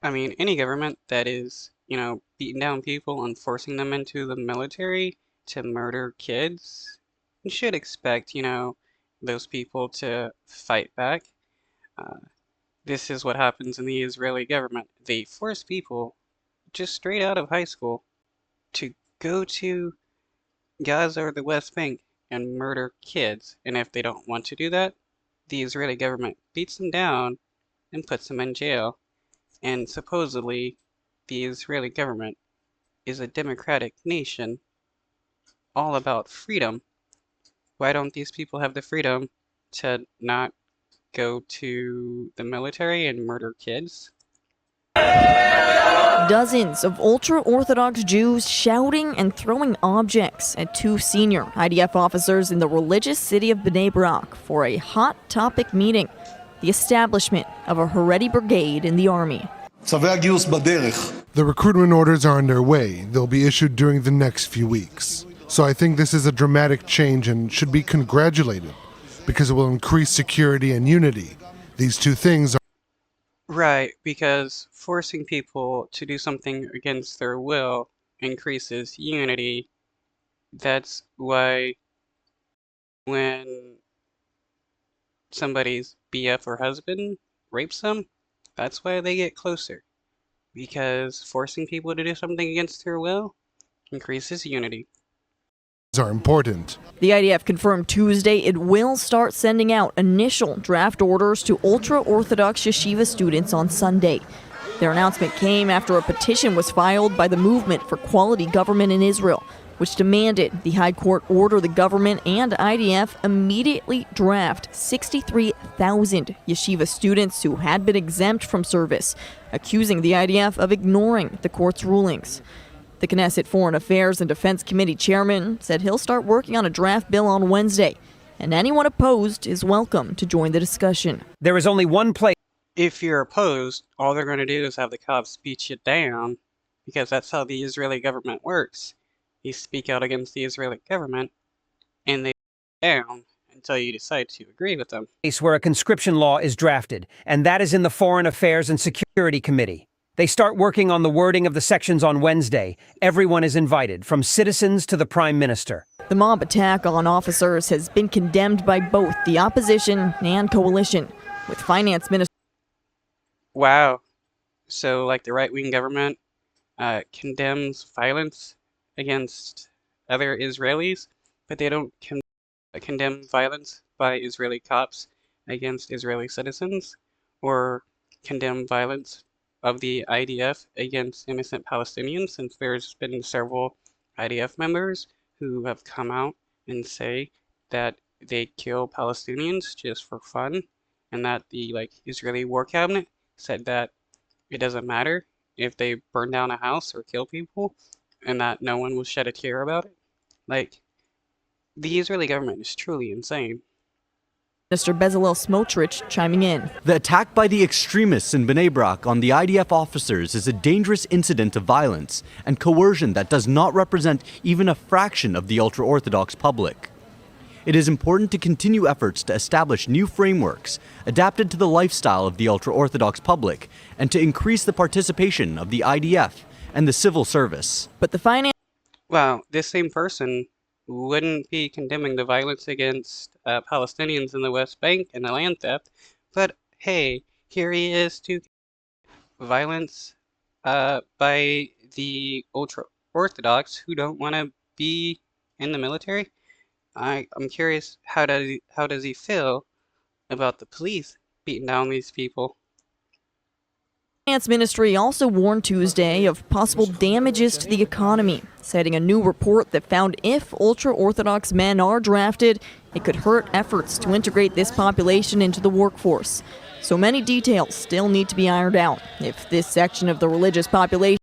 I mean, any government that is, beating down people and forcing them into the military to murder kids should expect, those people to fight back. Uh, this is what happens in the Israeli government. They force people just straight out of high school to go to Gaza or the West Bank and murder kids. And if they don't want to do that, the Israeli government beats them down and puts them in jail. And supposedly, the Israeli government is a democratic nation all about freedom. Why don't these people have the freedom to not go to the military and murder kids? Dozens of ultra-Orthodox Jews shouting and throwing objects at two senior IDF officers in the religious city of Bnei Brak for a hot topic meeting, the establishment of a Haredi brigade in the army. The recruitment orders are underway. They'll be issued during the next few weeks. So I think this is a dramatic change and should be congratulated because it will increase security and unity. These two things are Right, because forcing people to do something against their will increases unity. That's why when somebody's BF or husband rapes them, that's why they get closer. Because forcing people to do something against their will increases unity. important. The IDF confirmed Tuesday it will start sending out initial draft orders to ultra-Orthodox yeshiva students on Sunday. Their announcement came after a petition was filed by the Movement for Quality Government in Israel, which demanded the High Court order the government and IDF immediately draft 63,000 yeshiva students who had been exempt from service, accusing the IDF of ignoring the court's rulings. The Knesset Foreign Affairs and Defense Committee chairman said he'll start working on a draft bill on Wednesday, and anyone opposed is welcome to join the discussion. There is only one place. If you're opposed, all they're going to do is have the cops beat you down, because that's how the Israeli government works. You speak out against the Israeli government, and they beat you down until you decide to agree with them. Where a conscription law is drafted, and that is in the Foreign Affairs and Security Committee. They start working on the wording of the sections on Wednesday. Everyone is invited, from citizens to the Prime Minister. The mob attack on officers has been condemned by both the opposition and coalition, with Finance Minister. Wow. So, like, the right-wing government condemns violence against other Israelis, but they don't condemn violence by Israeli cops against Israeli citizens, or condemn violence of the IDF against innocent Palestinians, since there's been several IDF members who have come out and say that they kill Palestinians just for fun, and that the Israeli war cabinet said that it doesn't matter if they burn down a house or kill people, and that no one will shed a tear about it. The Israeli government is truly insane. Minister Bezalel Smotrich chiming in. The attack by the extremists in Bnei Brak on the IDF officers is a dangerous incident of violence and coercion that does not represent even a fraction of the ultra-Orthodox public. It is important to continue efforts to establish new frameworks adapted to the lifestyle of the ultra-Orthodox public and to increase the participation of the IDF and the civil service. But the finance. Well, this same person wouldn't be condemning the violence against Palestinians in the West Bank and the land theft, but hey, here he is to violence by the ultra-Orthodox who don't want to be in the military. I'm curious, how does he feel about the police beating down these people? The Finance Ministry also warned Tuesday of possible damages to the economy, citing a new report that found if ultra-Orthodox men are drafted, it could hurt efforts to integrate this population into the workforce. So many details still need to be ironed out if this section of the religious population